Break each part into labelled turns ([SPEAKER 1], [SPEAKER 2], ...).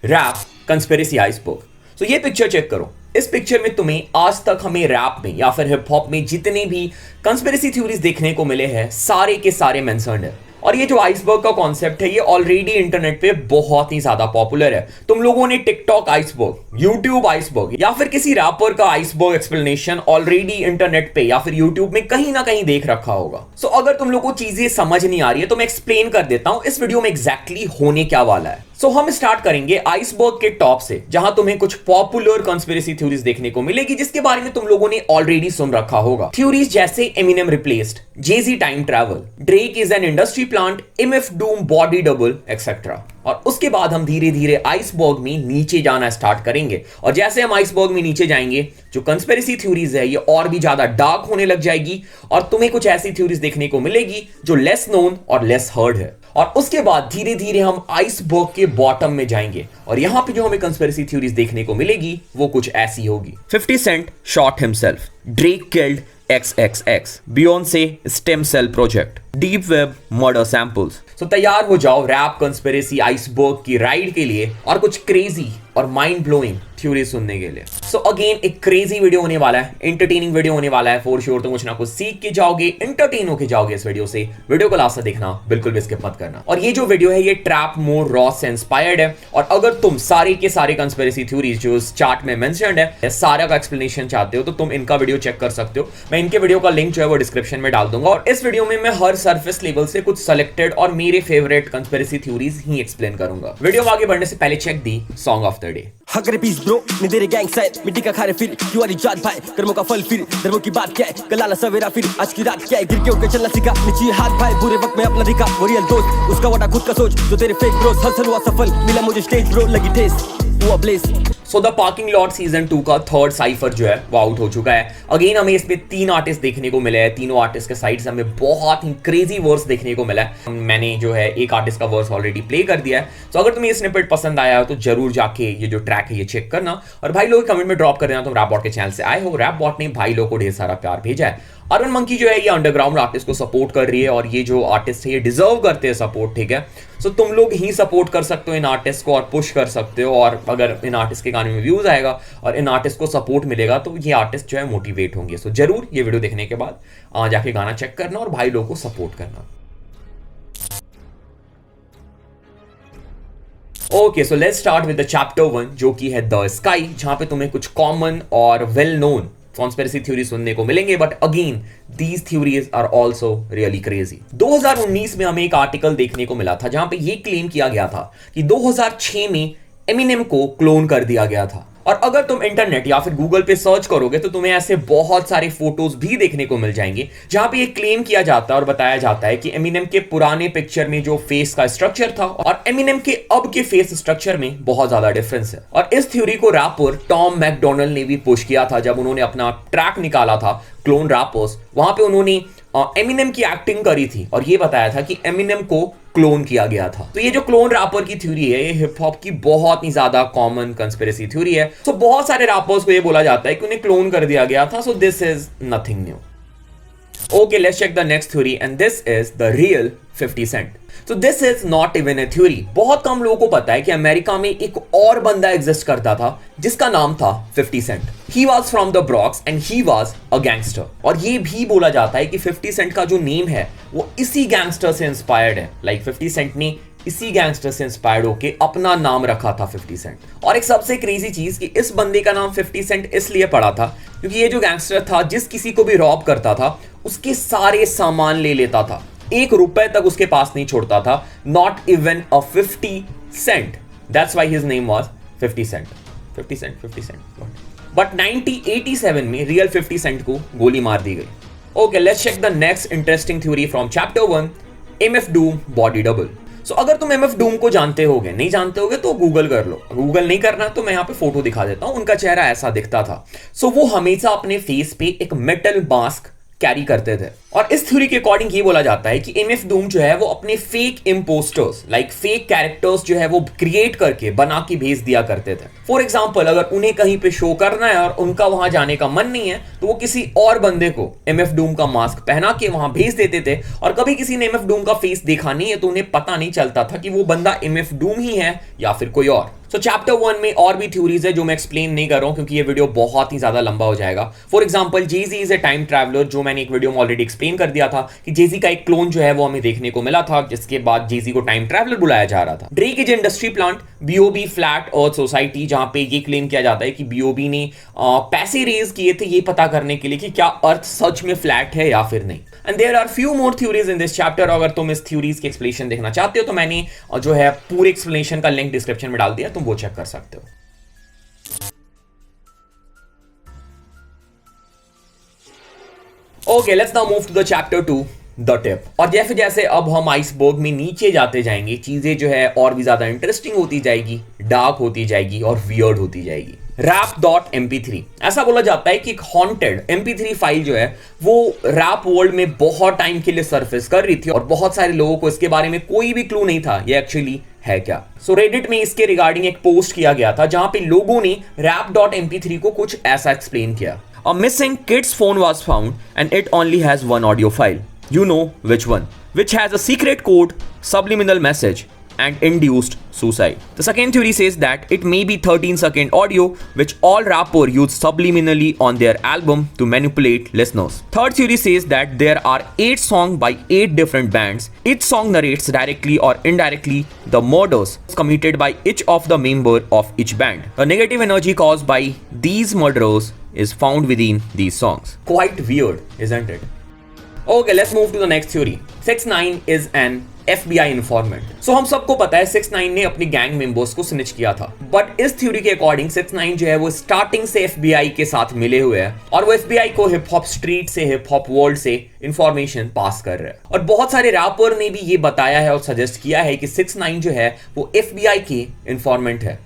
[SPEAKER 1] Rap conspiracy iceberg. तो ये picture check करो। इस पिक्चर में तुम्हें आज तक हमें रैप में या फिर हिप हॉप में जितने भी कंस्पिरेसी थ्योरीज देखने को मिले हैं सारे के सारे मेंशन्ड है। और ये जो आइसबर्ग का कॉन्सेप्ट है ये ऑलरेडी इंटरनेट पे बहुत ही ज्यादा पॉपुलर है। तुम लोगों ने टिकटॉक आइसबर्ग, यूट्यूब आइसबर्ग या फिर किसी रैपर का आइसबर्ग एक्सप्लेनेशन ऑलरेडी इंटरनेट पे या फिर यूट्यूब में कहीं ना कहीं देख रखा होगा। सो अगर तुम लोगों को चीजें समझ नहीं आ रही है तो मैं एक्सप्लेन कर देता हूं इस वीडियो में एग्जैक्टली होने क्या वाला है। सो हम स्टार्ट करेंगे आइसबर्ग के टॉप से, जहां तुम्हें कुछ पॉपुलर कंस्पिरेसी थ्योरीज देखने को मिलेगी जिसके बारे में तुम लोगों ने ऑलरेडी सुन रखा होगा। थ्योरीज जैसे Eminem replaced, Jay Z time travel, Drake is an industry plant, MF Doom body double etcetera. और उसके बाद हम धीरे धीरे आइसबर्ग में नीचे जाना स्टार्ट करेंगे और जैसे हम आइसबर्ग में नीचे जाएंगे जो कंस्पिरेसी थ्योरीज है ये और भी ज्यादा डार्क होने लग जाएगी और तुम्हें कुछ ऐसी थ्योरीज देखने को मिलेगी जो लेस नोन और लेस हर्ड है। और उसके बाद धीरे धीरे हम आइसबर्ग के बॉटम में जाएंगे और यहां पे जो हमें कंस्पिरेसी थ्योरीज देखने को मिलेगी वो कुछ ऐसी होगी। 50 cent shot himself, Drake killed XXX, Beyonce stem cell project, deep web murder samples. तो तैयार हो जाओ रैप कंस्पिरेसी आइसबर्ग की राइड के लिए और कुछ क्रेजी और माइंड ब्लोइंग थ्योरी सुनने के लिए। सो अगेन एक क्रेजी वीडियो होने वाला है, एंटरटेनिंग वीडियो होने वाला है फॉर श्योर। तुम कुछ ना कुछ सीख के जाओगे, एंटरटेन होके जाओगे इस वीडियो से। वीडियो को लास्ट तक देखना, बिल्कुल भी स्किप मत करना। और ये जो वीडियो है ये ट्रैप मोर रॉ से इंस्पायर्ड है और अगर तुम सारे के सारे कंस्पिरेसी थ्योरीज जो इस चार्ट में मेंशन्ड है सारा का एक्सप्लेनेशन चाहते हो तो तुम इनका वीडियो चेक कर सकते हो। मैं इनके वीडियो का लिंक जो है वो डिस्क्रिप्शन में डाल दूंगा और इस वीडियो में मैं हर सरफेस लेवल से कुछ सेलेक्टेड और मेरे फेवरेट कंस्पिरेसी थ्योरीज ही एक्सप्लेन करूंगा। वीडियो में आगे बढ़ने से पहले check the song of the day.
[SPEAKER 2] हक रे पीस ब्रो ने तेरे गैंग साइड मिट्टी का खारे फिर क्यों वाली जात भाई कर्मों का फल फिर धर्मों की बात क्या है कलाला सवेरा फिर आज की रात क्या है गिर के उठ के चलना सीखा नीचे हाथ भाई बुरे वक्त में अपना दिखा वो रियल दोस्त उसका वटा खुद का सोच जो तेरे फेक ब्रोस हसल हुआ सफल मिला मुझे स्टेज ब्रो लगी ठेस हुआ bless.
[SPEAKER 1] So the parking lot season 2 का थर्ड साइफर जो है वो आउट हो चुका है। अगेन हमें इसमें 3 आर्टिस्ट देखने को मिले हैं। तीनों आर्टिस्ट के साइड से हमें बहुत ही क्रेजी वर्स देखने को मिला है। मैंने जो है एक आर्टिस्ट का वर्स ऑलरेडी प्ले कर दिया है। तो अगर तुम्हें ये स्निपेट पसंद आया हो तो जरूर जाके ये जो ट्रैक है ये चेक करना और भाई लोग कमेंट में ड्रॉप कर देना तुम रैप बॉट के चैनल से आए हो। रैप बॉट ने भाई लोग को ढेर सारा प्यार भेजा है। अरुण मंकी जो है ये अंडरग्राउंड आर्टिस्ट को सपोर्ट कर रही है और ये जो आर्टिस्ट है ये डिजर्व करते हैं सपोर्ट, ठीक है। सो तुम लोग ही सपोर्ट कर सकते हो इन आर्टिस्ट को और पुश कर सकते हो और अगर इन आर्टिस्ट के गाने में व्यूज आएगा और इन आर्टिस्ट को सपोर्ट मिलेगा तो ये आर्टिस्ट जो है मोटिवेट होंगे। सो जरूर ये वीडियो देखने के बाद जाके गाना चेक करना और भाई लोग को सपोर्ट करना। Okay, so let's start with the chapter 1 जो कि है द स्काई, जहां पे तुम्हें कुछ कॉमन और वेल नोन कॉन्स्पिरेसी थ्योरी सुनने को मिलेंगे but again these theories are also really crazy. 2019 में हमें एक आर्टिकल देखने को मिला था जहां पे ये क्लेम किया गया था कि 2006 में एमिनेम को क्लोन कर दिया गया था। और अगर तुम इंटरनेट या फिर गूगल पे सर्च करोगे तो तुम्हें ऐसे बहुत सारे फोटोज भी देखने को मिल जाएंगे जहां पे ये क्लेम किया जाता है और बताया जाता है कि एमिनेम के पुराने पिक्चर में जो फेस का स्ट्रक्चर था और एमिनेम के अब के फेस स्ट्रक्चर में बहुत ज्यादा डिफरेंस है। और इस थ्योरी को रैपर टॉम मैकडोनल्ड ने भी पुश किया था जब उन्होंने अपना ट्रैक निकाला था क्लोन रैपर्स। वहां पे उन्होंने एमिनेम की एक्टिंग करी थी और ये बताया था कि एमिनेम को क्लोन किया गया था। तो ये जो क्लोन रैपर की थ्योरी है ये हिप हॉप की बहुत ही ज्यादा कॉमन कंस्पिरेसी थ्योरी है। सो बहुत सारे रैपर्स को ये बोला जाता है कि उन्हें क्लोन कर दिया गया था। So this is nothing new. Okay, let's check the next theory and this is the real 50 Cent. So this is not even a theory. बहुत कम लोगों को पता है कि अमेरिका में एक और बंदा एग्जिस्ट करता था जिसका नाम था 50 Cent. He was from the Bronx and he was a gangster. और ये भी बोला जाता है कि 50 Cent का जो नेम है वो इसी गैंगस्टर से इंस्पायर्ड है। लाइक 50 Cent ने इसी गैंगस्टर से इंस्पायर्ड होके अपना नाम रखा था 50 Cent। और एक सबसे क्रेजी चीज कि इस बंदे का नाम 50 Cent इसलिए पड़ा था क्योंकि ये जो गैंगस्टर था जिस किसी को भी रॉब करता था उसके सारे सामान ले लेता था, 1 रुपए तक उसके पास नहीं छोड़ता था, not even a 50 cent. That's why his name was 50 Cent. 50 Cent, 50 Cent. But 1987 में रियल 50 Cent को गोली मार दी गई। Okay, let's check the next interesting theory from chapter 1, MF Doom body double. So, अगर तुम MF Doom को जानते होगे, नहीं जानते होगे तो गूगल कर लो। गूगल नहीं करना तो मैं यहाँ पे फोटो दिखा देता हूँ। उनका चेहरा ऐसा दिखता था। सो वो हमेशा अपने फेस पे एक मेटल मास्क कैरी करते थे और इस थ्योरी के अकॉर्डिंग ये बोला जाता है कि एमएफ डूम जो है वो अपने fake impostors like fake characters जो है वो क्रिएट करके बना के भेज दिया करते थे। फॉर एग्जांपल अगर उन्हें कहीं पे शो करना है और उनका वहां जाने का मन नहीं है तो वो किसी और बंदे को एमएफ डूम का मास्क पहना के वहां भेज देते थे, और कभी किसी ने एमएफ डूम का फेस देखा नहीं है तो उन्हें पता नहीं चलता था कि वो बंदा एमएफ डूम ही है या फिर कोई और। सो चैप्टर 1 में और भी थ्योरीज है जो मैं एक्सप्लेन नहीं कर रहा हूं क्योंकि ये वीडियो बहुत ही ज्यादा लंबा हो जाएगा। For example Jay Z is a time traveller, जो मैंने एक वीडियो में ऑलरेडी एक्सप्लेन कर दिया था कि जेजी का एक क्लोन जो है वो हमें देखने को मिला था, जिसके बाद जेजी को टाइम ट्रैवलर बुलाया जा रहा था। Drake is industry plant, BOB flat earth society, जहां पे ये क्लेम किया जाता है कि बीओबी ने पैसे रेज किए थे ये पता करने के लिए कि क्या अर्थ सच में फ्लैट है या फिर नहीं। And there are few more theories in this chapter. अगर तुम इस थ्योरीज की एक्सप्लेनेशन देखना चाहते हो तो मैंने जो है पूरे एक्सप्लेनेशन का लिंक डिस्क्रिप्शन में डाल दिया, तुम वो चेक कर सकते हो। Okay, let's now move to the chapter 2, the tip. और जैसे जैसे अब हम आइसबर्ग में नीचे जाते जाएंगे चीजें जो है और भी ज्यादा इंटरेस्टिंग होती जाएगी, डार्क होती जाएगी और वियर्ड होती जाएगी। rap.mp3, ऐसा बोला जाता है कि एक हॉन्टेड mp3 फाइल जो है वो रैप वर्ल्ड में बहुत टाइम के लिए सरफेस कर रही थी और बहुत सारे लोगों को इसके बारे में कोई भी क्लू नहीं था ये एक्चुअली है क्या। सो रेडिट में इसके रिगार्डिंग एक पोस्ट किया गया था जहां पे लोगों ने rap.mp3 को कुछ ऐसा एक्सप्लेन किया। A missing kid's phone was found and it only has one audio file. You know which one, which has a secret code, subliminal message and induced suicide. The second theory says that it may be 13-second audio which all rappers use subliminally on their album to manipulate listeners. Third theory says that there are 8 songs by 8 different bands. Each song narrates directly or indirectly the murders committed by each of the members of each band. The negative energy caused by these murderers is found within these songs. Quite weird, isn't it? Okay, let's move to the next theory. 6ix9ine is an FBI informant. So हम सबको पता है 6ix9ine ने अपनी gang members को snitch किया था, but इस थ्योरी के अकॉर्डिंग 6ix9ine जो है वो स्टार्टिंग से FBI के साथ मिले हुए हैं और वो FBI को हिप हॉप स्ट्रीट से, हिप हॉप वर्ल्ड से इंफॉर्मेशन पास कर रहे हैं। और बहुत सारे रैपर ने भी ये बताया है और सजेस्ट किया है कि 6ix9ine जो है वो FBI की इंफॉर्मेंट है।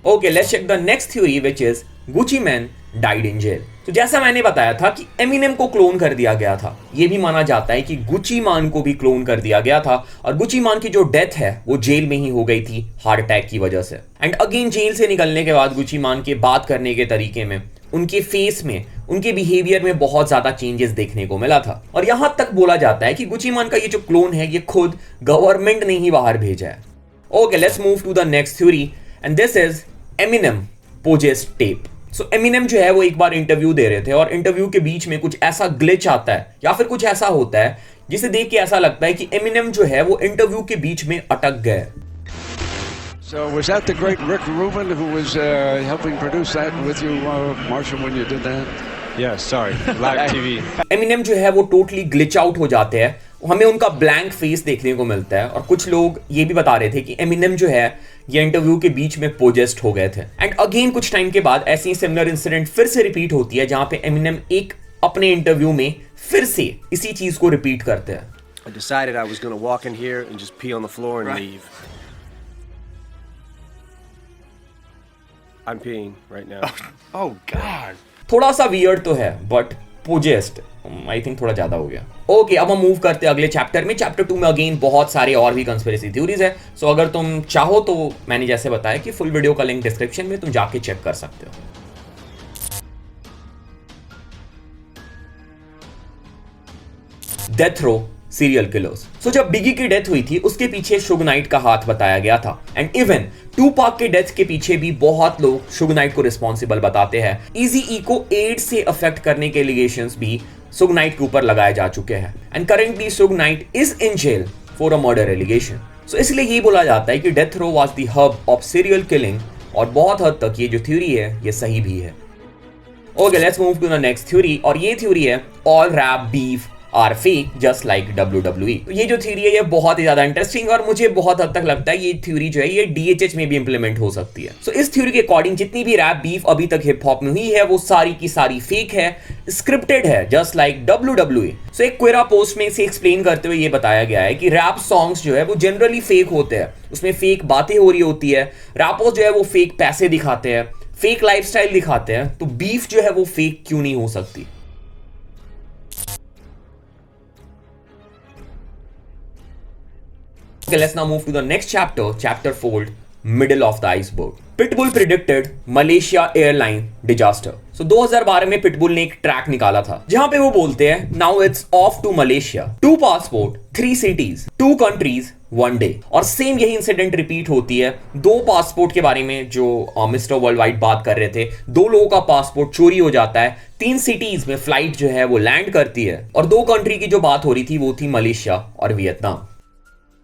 [SPEAKER 1] Okay, let's check the next theory which is Gucci Mane died in jail. तो जैसा मैंने बताया था कि एमिनेम को क्लोन कर दिया गया था, यह भी माना जाता है कि गुची मान को भी क्लोन कर दिया गया था और गुची मान की जो डेथ है वो जेल में ही हो गई थी हार्ट अटैक की वजह से। एंड अगेन जेल से निकलने के बाद गुची मान के बात करने के तरीके में, उनके फेस में, उनके बिहेवियर में बहुत ज्यादा चेंजेस देखने को मिला था। और यहां तक बोला जाता है कि गुची मान का ये जो क्लोन है ये खुद गवर्नमेंट ने ही बाहर भेजा है। Okay, let's move to the next theory and this is Eminem possessed tape. So Eminem जो है वो एक बार इंटरव्यू दे रहे थे और इंटरव्यू के बीच में कुछ ऐसा ग्लिच आता है या फिर कुछ ऐसा होता है जिसे देख के ऐसा लगता है कि एमिनेम जो है वो इंटरव्यू के बीच में अटक गए।
[SPEAKER 3] So was that the great Rick Rubin who was helping produce that with you, Marshall, when you did that?
[SPEAKER 4] Yeah, sorry, live TV.
[SPEAKER 1] Eminem जो है वो टोटली ग्लिच आउट हो जाते हैं, हमें उनका ब्लैंक फेस देखने को मिलता है और कुछ लोग ये भी बता रहे थे कि एमिनेम जो है ये इंटरव्यू के बीच में पोजेस्ड हो गए थे। एंड अगेन कुछ टाइम के बाद ऐसी सिमिलर इंसिडेंट फिर से रिपीट होती है जहां पे एमिनेम एक अपने इंटरव्यू में फिर से इसी चीज को रिपीट करते हैं।
[SPEAKER 5] I decided I was going to walk in here and just pee on the floor and leave. I'm peeing right now.
[SPEAKER 4] Oh God.
[SPEAKER 1] थोड़ा सा वियर्ड तो है बट पोजेस्ड आई थिंक थोड़ा ज्यादा हो गया। ओके, अब हम मूव करते हैं अगले चैप्टर में। चैप्टर 2 में अगेन बहुत सारे और भी कंस्पिरेसी थ्योरीज है। सो अगर तुम चाहो तो मैंने जैसे बताया कि फुल वीडियो का लिंक डिस्क्रिप्शन में, तुम जाके चेक कर सकते हो। Death row serial killers. So जब बिगी की डेथ हुई थी उसके पीछे शुग नाइट का हाथ बताया गया था एंड इवन टूपाक के डेथ के पीछे भी बहुत लोग शुग नाइट को रिस्पॉन्सिबल बताते हैं। इजी ई को एड्स से अफेक्ट करने के एलिगेशंस भी शुग नाइट के ऊपर लगाए जा चुके हैं and currently Suge Knight is in jail for a murder allegation. So इसलिए ये बोला जाता है कि death row was the hub of serial killing और बहुत हद तक ये जो थ्योरी है ये सही भी है। Okay, let's move to the next theory और ये थ्योरी है all rap beef are fake just like WWE। तो ये जो थ्योरी है ये बहुत ही ज्यादा इंटरेस्टिंग और मुझे बहुत हद तक लगता है ये थ्योरी जो है ये DHH में भी इंप्लीमेंट हो सकती है। सो इस थ्योरी के अकॉर्डिंग जितनी भी रैप बीफ अभी तक हिप हॉप में हुई है वो सारी की सारी फेक है, स्क्रिप्टेड है जस्ट लाइक WWE। सो एक क्वेरा पोस्ट में इसे एक्सप्लेन करते हुए ये बताया गया है कि रैप सॉन्ग्स जो है वो जनरली फेक होते हैं, उसमें फेक बातें हो रही होती है, रैपर्स जो है वो फेक पैसे दिखाते हैं, फेक लाइफस्टाइल दिखाते हैं, तो बीफ जो है वो फेक क्यों नहीं हो सकती। Okay, let's now move to the next chapter, chapter 4, middle of the iceberg. Pitbull predicted Malaysia airline disaster. So 2012 में Pitbull ने एक ट्रैक निकाला था जहां पे वो बोलते हैं now it's off to Malaysia, 2 passport, 3 cities, 2 countries, 1 day. और सेम यही इंसिडेंट रिपीट होती है 2 पासपोर्ट के बारे में जो मिस्टर वर्ल्ड वाइड बात कर रहे थे। 2 लोगों का पासपोर्ट चोरी हो जाता है, 3 सिटीज में फ्लाइट जो है वो लैंड करती है, और 2 कंट्री की जो बात हो रही थी वो थी मलेशिया और Vietnam.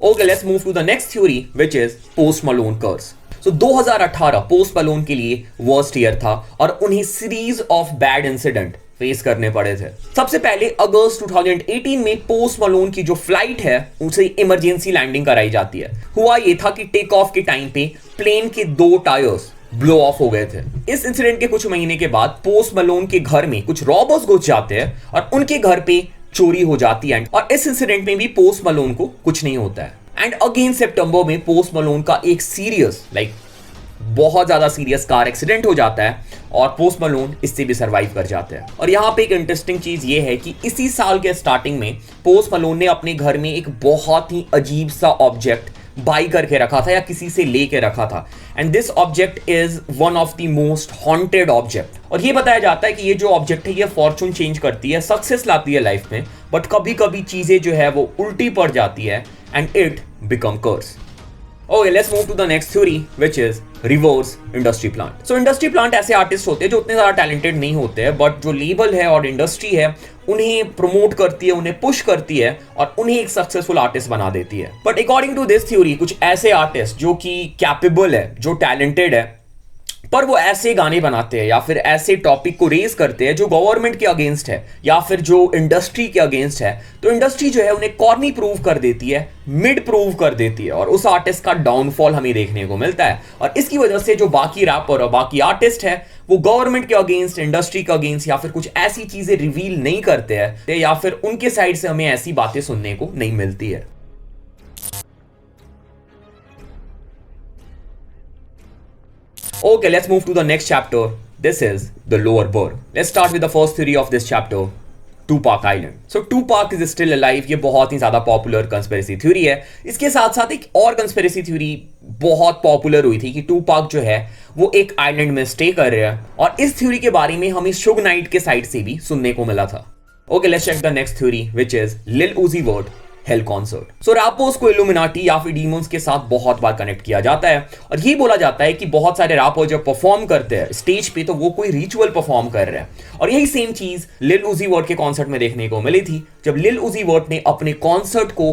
[SPEAKER 1] Okay, let's move to the next theory, which is Post Malone curse. So 2018 post Malone के लिए वर्स्ट ईयर था और उन्हें series of bad incident face करने पड़े थे। सबसे पहले अगस्त 2018 में पोस्ट मलोन की जो फ्लाइट है उसे इमरजेंसी लैंडिंग कराई जाती है। हुआ ये था कि टेक ऑफ के टाइम पे प्लेन के 2 टायर्स ब्लो ऑफ हो गए थे। इस इंसिडेंट के कुछ महीने के बाद पोस्ट मलोन के घर में कुछ रॉबर्स घुस जाते हैं और उनके घर पे चोरी हो जाती है, और इस इंसिडेंट में भी पोस्ट मलोन को कुछ नहीं होता है। एंड अगेन सितंबर में पोस्ट मलोन का एक सीरियस बहुत ज्यादा सीरियस कार एक्सीडेंट हो जाता है और पोस्ट मलोन इससे भी सरवाइव कर जाते हैं। और यहाँ पे एक इंटरेस्टिंग चीज ये है कि इसी साल के स्टार्टिंग में पोस्ट मलोन ने अपने घर में एक बहुत ही अजीब सा ऑब्जेक्ट बाई करके रखा था या किसी से लेके रखा था, and this object is one of the most haunted object. और ये बताया जाता है कि ये जो ऑब्जेक्ट है ये फॉर्चून चेंज करती है, सक्सेस लाती है लाइफ में, बट कभी कभी चीजें जो है वो उल्टी पड़ जाती है and it become curse. Okay, let's move to the next theory, which is reverse industry plant. So industry plant ऐसे आर्टिस्ट होते हैं जो उतने ज़्यादा टैलेंटेड नहीं होते हैं, बट जो लेबल है और इंडस्ट्री है उन्हें प्रमोट करती है, उन्हें पुश करती है और उन्हें एक सक्सेसफुल आर्टिस्ट बना देती है। But according to this theory कुछ ऐसे आर्टिस्ट जो कि कैपेबल है, जो टैलेंटेड है, पर वो ऐसे गाने बनाते हैं या फिर ऐसे टॉपिक को रेज करते हैं जो गवर्नमेंट के अगेंस्ट है या फिर जो इंडस्ट्री के अगेंस्ट है, तो इंडस्ट्री जो है उन्हें कॉर्नी प्रूव कर देती है, मिड प्रूव कर देती है, और उस आर्टिस्ट का डाउनफॉल हमें देखने को मिलता है। और इसकी वजह से जो बाकी रैपर और बाकी आर्टिस्ट है वो गवर्नमेंट के अगेंस्ट, इंडस्ट्री के अगेंस्ट या फिर कुछ ऐसी चीजें रिवील नहीं करते हैं या फिर उनके साइड से हमें ऐसी बातें सुनने को नहीं मिलती है। Okay, let's move to the next chapter. This is the lower berth. Let's start with the first theory of this chapter, Tupac Island. So Tupac is still alive. ये बहुत ही ज्यादा पॉपुलर कंस्पिरेसी थ्योरी है। इसके साथ साथ एक और conspiracy theory बहुत पॉपुलर हुई थी कि टूपाक जो है वो एक आइलैंड में स्टे कर रहे हैं, और इस थ्योरी के बारे में हमें शुग नाइट के साइड से भी सुनने को मिला था। Okay, let's check the next theory, which is Lil Uzi Vert hello concert. So rappers को इल्यूमिनाटी या फिर डीमंस के साथ बहुत बार कनेक्ट किया जाता है, और ये बोला जाता है कि बहुत सारे रैपर जब परफॉर्म करते हैं स्टेज पे तो वो कोई रिचुअल परफॉर्म कर रहे हैं। और यही सेम चीज लिल उजी वर्ट के कॉन्सर्ट में देखने को मिली थी, जब लिल उजी वर्ट ने अपने कॉन्सर्ट को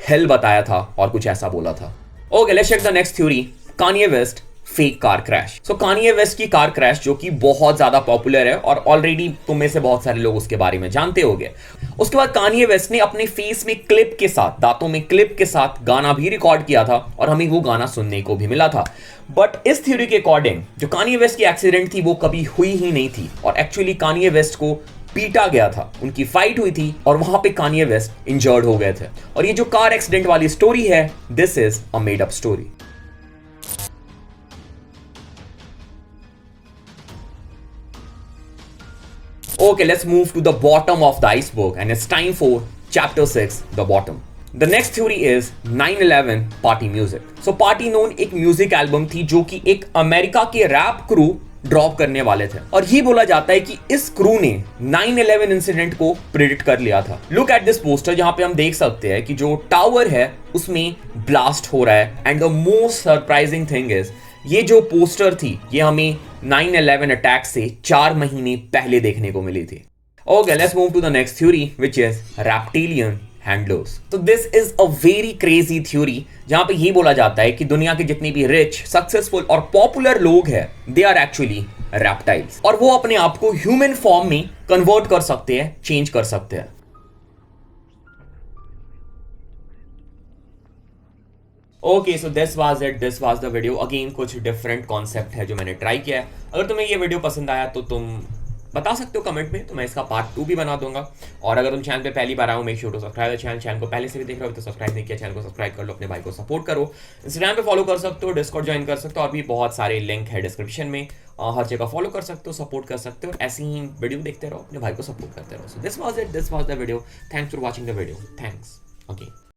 [SPEAKER 1] हेल बताया था और कुछ ऐसा बोला था। Okay, let's check the next theory, Kanye West fake car crash. So Kanye West की कार क्रैश जो कि बहुत ज्यादा पॉपुलर है और ऑलरेडी तुम में से बहुत सारे लोग उसके बारे में जानते होंगे। उसके बाद कान्ये वेस्ट ने अपने फेस में क्लिप के साथ, दांतों में क्लिप के साथ गाना भी रिकॉर्ड किया था और हमें वो गाना सुनने को भी मिला था। बट इस थ्योरी के अकॉर्डिंग जो कान्ये वेस्ट की एक्सीडेंट थी वो कभी हुई ही नहीं थी, और एक्चुअली कान्ये वेस्ट को पीटा गया था, उनकी फाइट हुई थी और वहां पे कान्ये वेस्ट इंजर्ड हो गए थे। और ये जो कार एक्सीडेंट वाली स्टोरी है, this is a made up story. Okay, let's move to the bottom of the iceberg, and it's time for chapter 6, the bottom. The next theory is 9/11 party music. So party known एक music album थी जो कि एक America के rap crew drop करने वाले थे, और ये बोला जाता है कि इस क्रू ने 9/11 इंसिडेंट को प्रिडिक्ट कर लिया था। लुक एट दिस पोस्टर, जहां पे हम देख सकते हैं कि जो टावर है उसमें ब्लास्ट हो रहा है, and the most surprising thing is ये जो पोस्टर थी ये हमें 9/11 अटैक से 4 महीने पहले देखने को मिली थी। Okay, let's move to the next theory, which is reptilian handlers. So this is a very crazy theory, जहां पे ये बोला जाता है कि दुनिया के जितने भी रिच, सक्सेसफुल और पॉपुलर लोग हैं, they are actually reptiles, और वो अपने आप को ह्यूमन फॉर्म में कन्वर्ट कर सकते हैं, चेंज कर सकते हैं। Okay, so this was it, this was the video. Again कुछ डिफरेंट कॉन्सेप्ट है जो मैंने ट्राई किया है। अगर तुम्हें ये वीडियो पसंद आया तो तुम बता सकते हो कमेंट में, तो मैं इसका पार्ट 2 भी बना दूंगा। और अगर तुम चैनल पे पहली बार आओ, make sure to subscribe the channel. Channel को पहले से भी देख रहे हो तो सब्सक्राइब नहीं किया, चैनल को सब्सक्राइब कर लो, अपने भाई को सपोर्ट करो। इंस्टाग्राम पे फॉलो कर सकते हो, डिस्कॉर्ड ज्वाइन कर सकते हो, और भी बहुत सारे लिंक है डिस्क्रिप्शन में, हर जगह फॉलो कर सकते हो, सपोर्ट कर सकते हो। ऐसे ही वीडियो देखते रहो, अपने भाई को सपोर्ट करते रहो। So this was it, this was the video. Thanks for watching the video. Thanks. Okay.